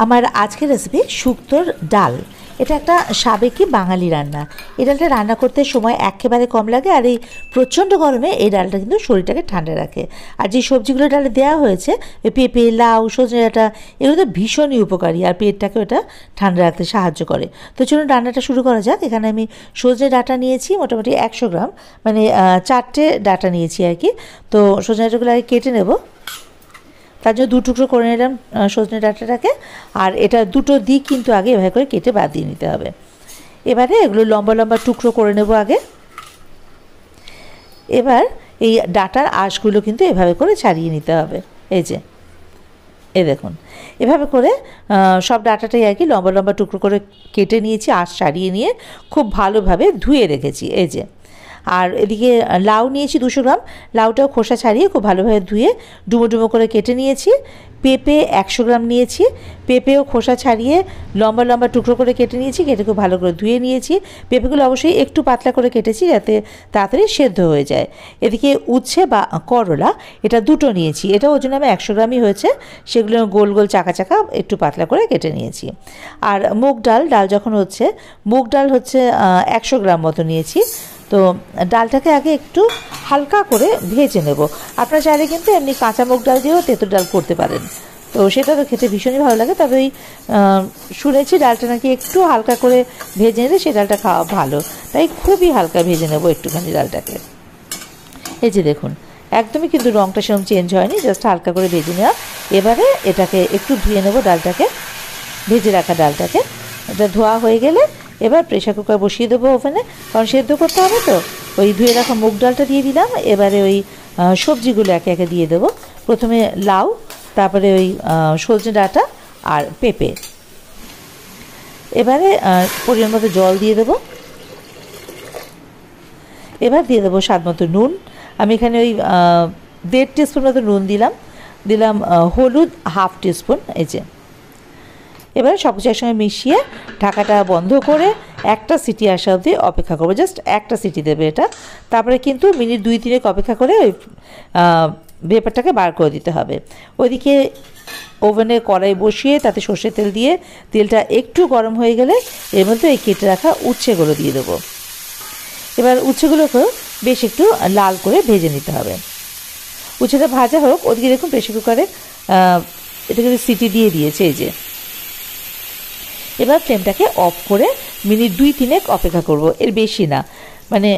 আমার আজকের রেসিপি শুক্তোর ডাল। এটা একটা সাবেকি বাঙালি রান্না। এই ডালটা রান্না করতে সময় একেবারে কম লাগে, আর এই প্রচণ্ড গরমে এই ডালটা কিন্তু শরীরটাকে ঠান্ডা রাখে। আর যে সবজিগুলো ডালে দেওয়া হয়েছে, পেঁপে, লাউ, সজনে ডাঁটা, এগুলো তো ভীষণই উপকারী, আর পেটটাকে ওটা ঠান্ডা রাখতে সাহায্য করে। তো চলুন রান্নাটা শুরু করা যাক। এখানে আমি সজনে ডাঁটা নিয়েছি মোটামুটি 100 গ্রাম, মানে 4টে ডাঁটা নিয়েছি আর কি। তো সজনে ডাঁটাগুলো আগে কেটে নেব। তার জন্য 2 টুকরো করে নিলাম সজনে ডাঁটাটাকে, আর এটা দুটো দিক কিন্তু আগে এভাবে করে কেটে বাদ দিয়ে নিতে হবে। এবারে এগুলো লম্বা লম্বা টুকরো করে নেব আগে। এবার এই ডাঁটার আঁশগুলো কিন্তু এভাবে করে ছাড়িয়ে নিতে হবে। এই যে দেখুন, এভাবে করে সব ডাঁটাটাই আর কি লম্বা লম্বা টুকরো করে কেটে নিয়েছি, আঁশ ছাড়িয়ে নিয়ে খুব ভালোভাবে ধুয়ে রেখেছি। এই যে, আর এদিকে লাউ নিয়েছি 200 গ্রাম, লাউটাও খোসা ছাড়িয়ে খুব ভালোভাবে ধুয়ে ডুমো ডুমো করে কেটে নিয়েছি। পেঁপে 100 গ্রাম নিয়েছি, পেঁপেও খোসা ছাড়িয়ে লম্বা লম্বা টুকরো করে কেটে নিয়েছি, কেটে খুব ভালো করে ধুয়ে নিয়েছি। পেঁপেগুলো অবশ্যই একটু পাতলা করে কেটেছি যাতে তাড়াতাড়ি সেদ্ধ হয়ে যায়। এদিকে উচ্ছে বা করলা, এটা দুটো নিয়েছি, এটা ওজন আমি 100 গ্রামই হয়েছে, সেগুলো গোল গোল চাকা চাকা একটু পাতলা করে কেটে নিয়েছি। আর মুগ ডাল যখন হচ্ছে, মুগ ডাল হচ্ছে 100 গ্রাম মতো নিয়েছি। তো ডালটাকে আগে একটু হালকা করে ভেজে নেব। আপনারা চাইলে কিন্তু এমনি কাঁচা মুগ ডাল দিয়েও তেঁতুল ডাল করতে পারেন, তো সেটা তো খেতে ভীষণই ভালো লাগে। তবে ওই শুনেছি ডালটা নাকি একটু হালকা করে ভেজে নিলে সে ডালটা খাওয়া ভালো, তাই খুবই হালকা ভেজে নেব একটুখানি ডালটাকে। এই যে দেখুন, একদমই কিন্তু রঙটা সেরকম চেঞ্জ হয়নি, জাস্ট হালকা করে ভেজে নেওয়া। এবারে এটাকে একটু ধুয়ে নেব ডালটাকে, ভেজে রাখা ডালটাকে। এটা ধোয়া হয়ে গেলে এবার প্রেশার কুকার বসিয়ে দেবো ওভেনে, কারণ সেদ্ধ করতে হবে। তো ওই ধুয়ে রাখা মুগ ডালটা দিয়ে দিলাম। এবারে ওই সবজিগুলো একে একে দিয়ে দেবো। প্রথমে লাউ, তারপরে ওই সজনে ডাঁটা আর পেঁপে। এবারে পরিমাণ মতো জল দিয়ে দেবো। এবার দিয়ে দেবো স্বাদ মতো নুন। আমি এখানে ওই 1.5 টিস্পুন মতো নুন দিলাম হলুদ 1/2 টিস্পুন। এই যে, এবারে সব কিছু একসঙ্গে মিশিয়ে ঢাকাটা বন্ধ করে একটা সিটি আসা অবধি অপেক্ষা করবো। জাস্ট একটা সিটি দেবে এটা, তারপরে কিন্তু মিনিট 2-3 অপেক্ষা করে ওই ভেপারটাকে বার করে দিতে হবে। ওইদিকে ওভেনে কড়াই বসিয়ে তাতে সর্ষের তেল দিয়ে, তেলটা একটু গরম হয়ে গেলে এর মধ্যে এই কেটে রাখা উচ্ছেগুলো দিয়ে দেবো। এবার উচ্ছেগুলোকেও বেশ একটু লাল করে ভেজে নিতে হবে। উচ্ছেটা ভাজা হোক, ওদিকে দেখুন প্রেশার কুকারে এটাকে সিটি দিয়ে দিয়েছে। এই যে, এবার ফ্লেমটাকে অফ করে মিনিট 2-3 অপেক্ষা করব, এর বেশি না। মানে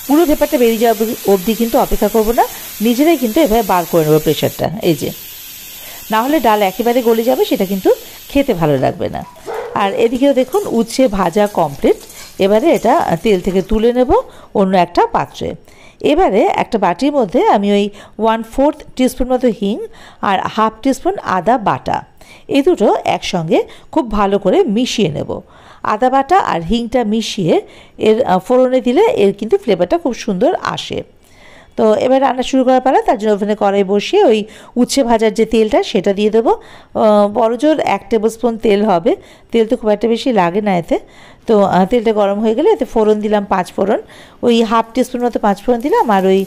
পুরো ভেপারটা বেরিয়ে যাওয়া অবধি কিন্তু অপেক্ষা করব না, নিজেরাই কিন্তু এভাবে বার করে নেবো প্রেশারটা। এই যে, না হলে ডাল একেবারে গলে যাবে, সেটা কিন্তু খেতে ভালো লাগবে না। আর এদিকেও দেখুন উচ্ছে ভাজা কমপ্লিট। এবারে এটা তেল থেকে তুলে নেব অন্য একটা পাত্রে। এবারে একটা বাটির মধ্যে আমি ওই 1/4 টিস্পুন মতো হিং আর 1/2 টিস্পুন আদা বাটা, এই দুটো একসঙ্গে খুব ভালো করে মিশিয়ে নেব। আদা বাটা আর হিংটা মিশিয়ে এর ফোড়নে দিলে এর কিন্তু ফ্লেভারটা খুব সুন্দর আসে। তো এবার রান্না শুরু করার পালা। তার জন্য ওখানে কড়াই বসিয়ে ওই উচ্ছে ভাজার যে তেলটা সেটা দিয়ে দেবো। বড়জোর 1 টেবিল স্পুন তেল হবে, তেল তো খুব একটা বেশি লাগে না এতে। তো তেলটা গরম হয়ে গেলে এতে ফোড়ন দিলাম 5 ফোড়ন, ওই 1/2 টিস্পুন মতো 5 ফোড়ন দিলাম, আর ওই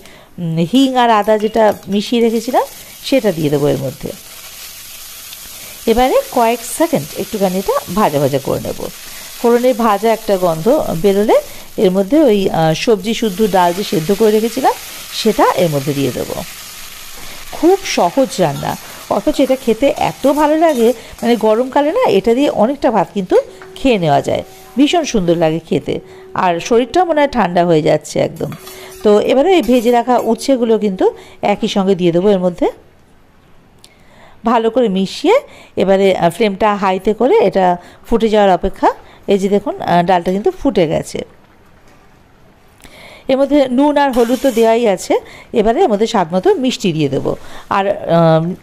হিং আর আদা যেটা মিশিয়ে রেখেছিলাম সেটা দিয়ে দেবো এর মধ্যে। এবারে কয়েক সেকেন্ড একটুখানি এটা ভাজা ভাজা করে নেব। ফোড়নের ভাজা একটা গন্ধ বেরোলে এর মধ্যে ওই সবজি শুদ্ধ ডাল যে সেদ্ধ করে রেখেছিলাম সেটা এর মধ্যে দিয়ে দেবো। খুব সহজ রান্না, অথচ এটা খেতে এত ভালো লাগে, মানে গরমকালে না এটা দিয়ে অনেকটা ভাত কিন্তু খেয়ে নেওয়া যায়, ভীষণ সুন্দর লাগে খেতে, আর শরীরটাও মনে হয় ঠান্ডা হয়ে যাচ্ছে একদম। তো এবারে এই ভেজে রাখা উচ্ছেগুলো কিন্তু একই সঙ্গে দিয়ে দেবো এর মধ্যে, ভালো করে মিশিয়ে এবারে ফ্লেমটা হাইতে করে এটা ফুটে যাওয়ার অপেক্ষা। এই যে দেখুন ডালটা কিন্তু ফুটে গেছে। এর মধ্যে নুন আর হলুদ তো দেওয়াই আছে, এবারে এর মধ্যে স্বাদ মতো মিষ্টি দিয়ে দেবো। আর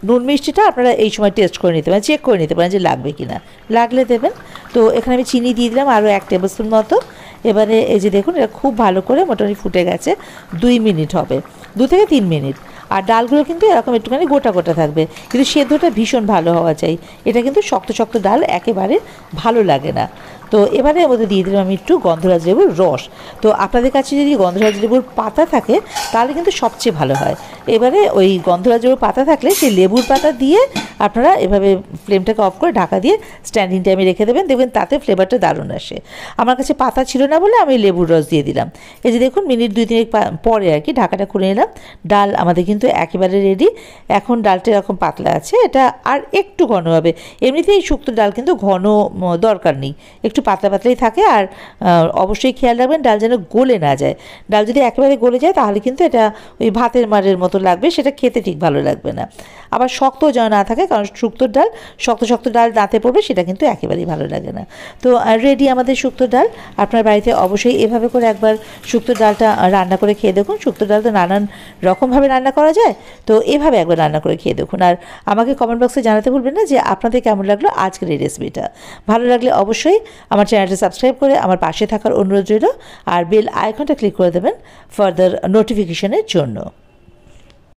নুন মিষ্টিটা আপনারা এই সময় টেস্ট করে নিতে পারেন, চেক করে নিতে পারেন যে লাগবে কি না, লাগলে দেবেন। তো এখানে আমি চিনি দিয়ে দিলাম আরও 1 টেবিল স্পুন মতো। এবারে এই যে দেখুন এটা খুব ভালো করে মোটামুটি ফুটে গেছে, 2 মিনিট হবে, 2 থেকে 3 মিনিট। আর ডালগুলো কিন্তু এরকম একটুখানি গোটা গোটা থাকবে, কিন্তু সেদ্ধটা ভীষণ ভালো হওয়া চাই। এটা কিন্তু শক্ত শক্ত ডাল একেবারে ভালো লাগে না। তো এবারে এর মধ্যে দিয়ে দিলাম আমি একটু গন্ধরাজ লেবুর রস। তো আপনাদের কাছে যদি গন্ধরাজ লেবুর পাতা থাকে তাহলে কিন্তু সবচেয়ে ভালো হয়। এবারে ওই গন্ধরাজ লেবুর পাতা থাকলে সেই লেবুর পাতা দিয়ে আপনারা এভাবে ফ্লেমটাকে অফ করে ঢাকা দিয়ে স্ট্যান্ডিং টাইমে রেখে দেবেন, দেখবেন তাতে ফ্লেভারটা দারুণ আসে। আমার কাছে পাতা ছিল না বলে আমি লেবুর রস দিয়ে দিলাম। এই যে দেখুন মিনিট 2-3 পরে আর কি ঢাকাটা খুলে নিলাম। ডাল আমাদের কিন্তু একেবারে রেডি। এখন ডালটা এরকম পাতলা আছে, এটা আর একটু ঘন হবে। এমনিতেই শুক্তো ডাল কিন্তু ঘন দরকার নেই, একটু পাতলা পাতলাই থাকে। আর অবশ্যই খেয়াল রাখবেন ডাল যেন গলে না যায়। ডাল যদি একেবারে গলে যায় তাহলে কিন্তু এটা ওই ভাতের মারের মতো লাগবে, সেটা খেতে ঠিক ভালো লাগবে না। আবার শক্ত যেন না থাকে, কারণ শুক্তোর ডাল শক্ত ডাল দাঁতে পড়বে, সেটা কিন্তু একেবারেই ভালো লাগে না। তো রেডি আমাদের শুক্তোর ডাল। আপনার বাড়িতে অবশ্যই এভাবে করে একবার শুক্তোর ডালটা রান্না করে খেয়ে দেখুন। শুক্তোর ডাল তো নানান রকমভাবে রান্না করা যায়, তো এভাবে একবার রান্না করে খেয়ে দেখুন। আর আমাকে কমেন্ট বক্সে জানাতে ভুলবেন না যে আপনাদের কেমন লাগলো আজকের এই রেসিপিটা। ভালো লাগলে অবশ্যই আমার চ্যানেলটা সাবস্ক্রাইব করে আমার পাশে থাকার অনুরোধ রইল, আর বেল আইকনটা ক্লিক করে দেবেন ফার্দার নোটিফিকেশনের জন্য।